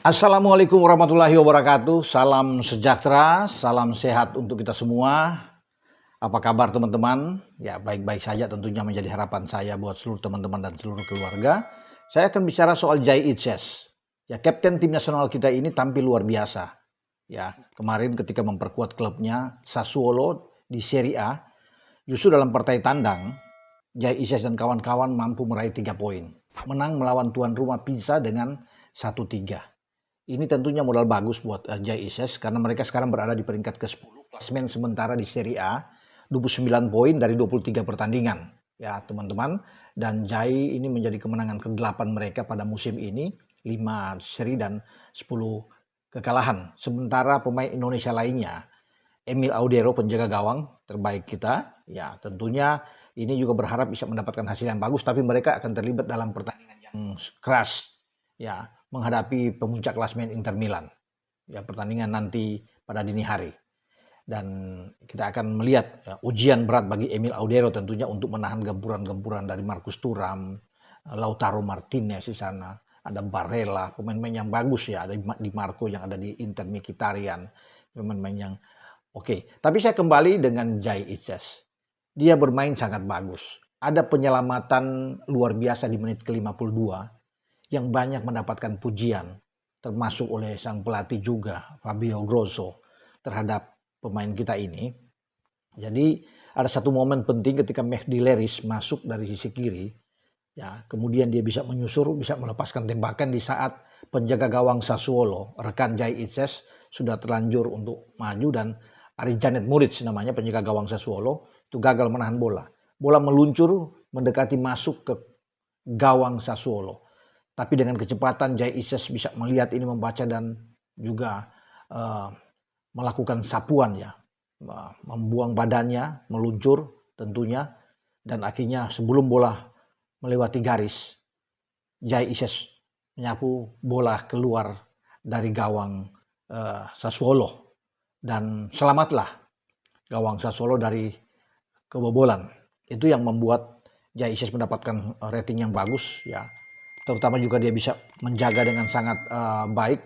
Assalamualaikum warahmatullahi wabarakatuh. Salam sejahtera, salam sehat untuk kita semua. Apa kabar teman-teman? Ya, baik-baik saja tentunya menjadi harapan saya buat seluruh teman-teman dan seluruh keluarga. Saya akan bicara soal Jai Itzes. Ya, kapten tim nasional kita ini tampil luar biasa. Ya, kemarin ketika memperkuat klubnya Sassuolo di Serie A, justru dalam partai tandang, Jai Itzes dan kawan-kawan mampu meraih 3 poin. Menang melawan tuan rumah Pisa dengan 1-3. Ini tentunya modal bagus buat Jai Itzes karena mereka sekarang berada di peringkat ke-10 klasmen sementara di Serie A, 29 poin dari 23 pertandingan. Ya, teman-teman, dan Jai ini menjadi kemenangan ke-8 mereka pada musim ini, 5 seri dan 10 kekalahan. Sementara pemain Indonesia lainnya, Emil Audero penjaga gawang terbaik kita, ya tentunya ini juga berharap bisa mendapatkan hasil yang bagus, tapi mereka akan terlibat dalam pertandingan yang keras, ya menghadapi pemuncak klasmen Inter Milan. Ya, pertandingan nanti pada dini hari. Dan kita akan melihat ya, ujian berat bagi Emil Audero tentunya untuk menahan gempuran-gempuran dari Marcus Thuram, Lautaro Martinez di sana, ada Barella, pemain-pemain yang bagus ya, ada Di Marco yang ada di Inter Mkhitaryan, pemain-pemain yang oke. Tapi saya kembali dengan Jai Itzes. Dia bermain sangat bagus. Ada penyelamatan luar biasa di menit ke-52 yang banyak mendapatkan pujian, termasuk oleh sang pelatih juga, Fabio Grosso, terhadap pemain kita ini. Jadi ada satu momen penting ketika Mehdi Leris masuk dari sisi kiri, ya kemudian dia bisa menyusur, bisa melepaskan tembakan di saat penjaga gawang Sassuolo, rekan Jai Itzes, sudah terlanjur untuk maju dan Arijanet Muric namanya penjaga gawang Sassuolo, itu gagal menahan bola. Bola meluncur mendekati masuk ke gawang Sassuolo. Tapi dengan kecepatan Jai Itzes bisa melihat ini, membaca dan juga melakukan sapuan ya. Membuang badannya, meluncur tentunya. Dan akhirnya sebelum bola melewati garis, Jai Itzes menyapu bola keluar dari gawang Sassuolo. Dan selamatlah gawang Sassuolo dari kebobolan. Itu yang membuat Jai Itzes mendapatkan rating yang bagus ya. Terutama juga dia bisa menjaga dengan sangat baik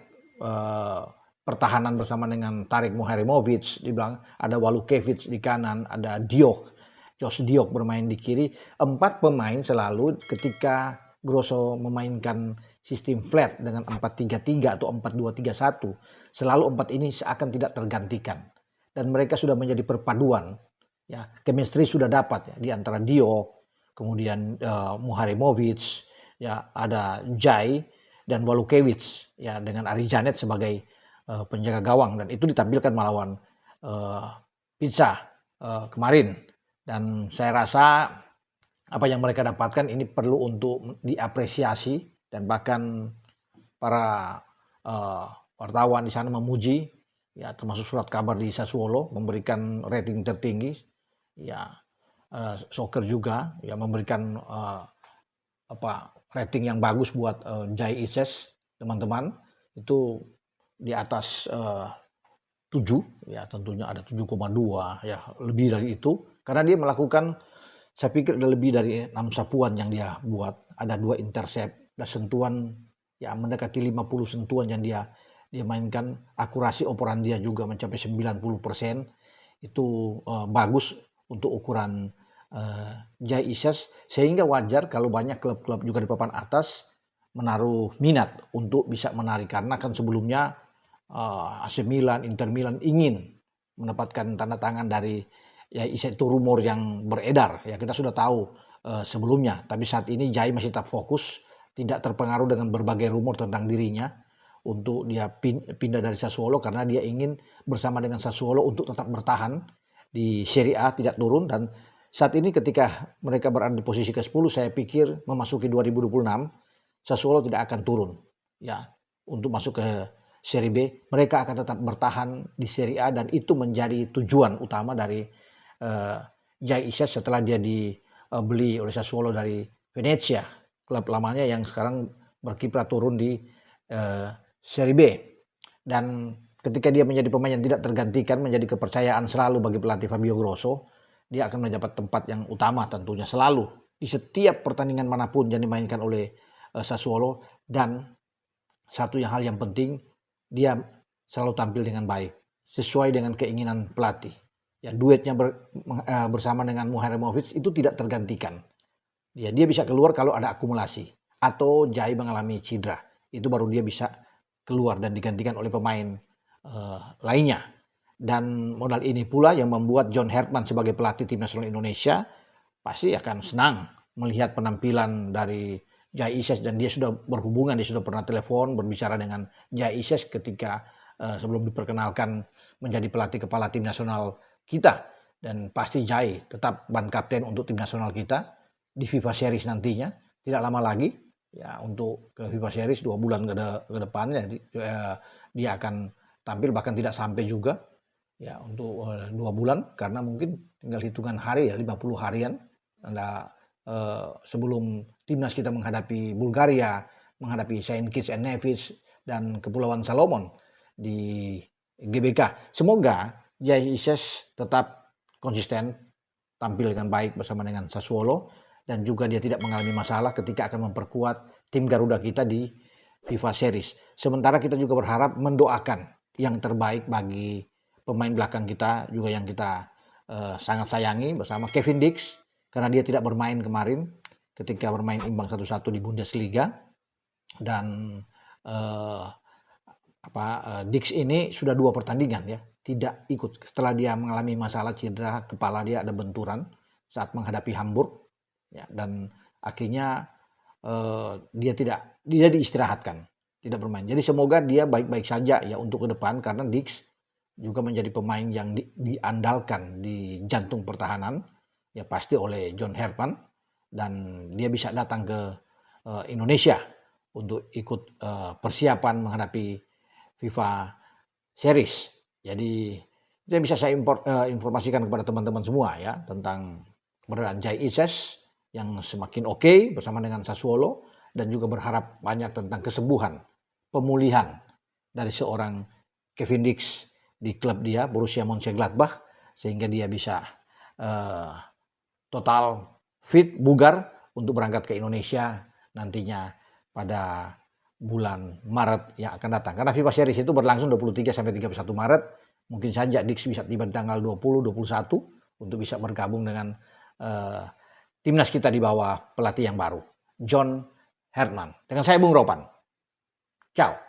pertahanan bersama dengan Tarik Muharimovic, dibilang ada Walukiewicz di kanan, ada Josh Diok bermain di kiri. 4 pemain selalu ketika Grosso memainkan sistem flat dengan 4-3-3 atau 4-2-3-1, selalu 4 ini seakan tidak tergantikan dan mereka sudah menjadi perpaduan ya, chemistry sudah dapat ya di antara Diok, kemudian Muharimovic, ya ada Jai dan Walukiewicz ya dengan Arijanet sebagai penjaga gawang, dan itu ditampilkan melawan Pizza kemarin, dan saya rasa apa yang mereka dapatkan ini perlu untuk diapresiasi, dan bahkan para wartawan di sana memuji ya, termasuk surat kabar di Sassuolo memberikan rating tertinggi ya, Soccer juga ya memberikan rating yang bagus buat Jai Itzes, teman-teman. Itu di atas 7 ya, tentunya ada 7,2 ya, lebih dari itu karena dia melakukan, saya pikir ada lebih dari 6 sapuan yang dia buat, ada 2 intercept, ada sentuhan ya mendekati 50 sentuhan yang dia mainkan, akurasi operan dia juga mencapai 90%. Itu bagus untuk ukuran Jai Itzes, sehingga wajar kalau banyak klub-klub juga di papan atas menaruh minat untuk bisa menarik, karena kan sebelumnya AC Milan, Inter Milan ingin mendapatkan tanda tangan dari Jai Itzes, itu rumor yang beredar ya, kita sudah tahu sebelumnya, tapi saat ini Jai masih tetap fokus, tidak terpengaruh dengan berbagai rumor tentang dirinya untuk dia pindah dari Sassuolo, karena dia ingin bersama dengan Sassuolo untuk tetap bertahan di Serie A, tidak turun. Dan saat ini ketika mereka berada di posisi ke-10, saya pikir memasuki 2026 Sassuolo tidak akan turun ya untuk masuk ke Serie B. Mereka akan tetap bertahan di Serie A, dan itu menjadi tujuan utama dari Jai Itzes setelah dia dibeli oleh Sassuolo dari Venezia, klub lamanya yang sekarang berkiprah turun di Serie B. Dan ketika dia menjadi pemain yang tidak tergantikan, menjadi kepercayaan selalu bagi pelatih Fabio Grosso, dia akan mendapat tempat yang utama tentunya selalu di setiap pertandingan manapun yang dimainkan oleh Sassuolo. Dan satu hal yang penting, dia selalu tampil dengan baik, sesuai dengan keinginan pelatih. Ya, duetnya bersama dengan Muharremovic itu tidak tergantikan. Ya, dia bisa keluar kalau ada akumulasi atau Jai mengalami cedera. Itu baru dia bisa keluar dan digantikan oleh pemain lainnya. Dan modal ini pula yang membuat John Herdman sebagai pelatih tim nasional Indonesia pasti akan senang melihat penampilan dari Jai Ises, dan dia sudah berhubungan, dia sudah pernah telepon berbicara dengan Jai Ises ketika sebelum diperkenalkan menjadi pelatih kepala tim nasional kita, dan pasti Jai tetap ban kapten untuk tim nasional kita di FIFA Series nantinya tidak lama lagi ya, untuk ke FIFA Series 2 bulan ke depan ya, dia akan tampil, bahkan tidak sampai juga ya untuk 2 bulan, karena mungkin tinggal hitungan hari ya, 50 harian sebelum timnas kita menghadapi Bulgaria, menghadapi Saint Kitts and Nevis dan Kepulauan Salomon di GBK. Semoga Jai Ises tetap konsisten tampil dengan baik bersama dengan Sassuolo, dan juga dia tidak mengalami masalah ketika akan memperkuat tim Garuda kita di FIFA Series. Sementara kita juga berharap mendoakan yang terbaik bagi pemain belakang kita juga yang kita sangat sayangi, bersama Kevin Dix, karena dia tidak bermain kemarin ketika bermain imbang 1-1 di Bundesliga. Dan Dix ini sudah 2 pertandingan ya tidak ikut setelah dia mengalami masalah cedera kepala, dia ada benturan saat menghadapi Hamburg ya, dan akhirnya dia diistirahatkan, tidak bermain. Jadi semoga dia baik-baik saja ya untuk ke depan, karena Dix juga menjadi pemain yang diandalkan di jantung pertahanan ya, pasti oleh John Herdman, dan dia bisa datang ke Indonesia untuk ikut persiapan menghadapi FIFA Series. Jadi itu yang bisa saya informasikan kepada teman-teman semua ya, tentang keberadaan Jai Ises yang semakin oke bersama dengan Sassuolo, dan juga berharap banyak tentang kesembuhan, pemulihan dari seorang Kevin Dix di klub dia Borussia Mönchengladbach, sehingga dia bisa total fit, bugar untuk berangkat ke Indonesia nantinya pada bulan Maret yang akan datang. Karena FIFA Series itu berlangsung 23 sampai 31 Maret. Mungkin saja Dix bisa tiba di tanggal 20 21 untuk bisa bergabung dengan timnas kita di bawah pelatih yang baru, John Herdman. Dengan saya Bung Ropan. Ciao.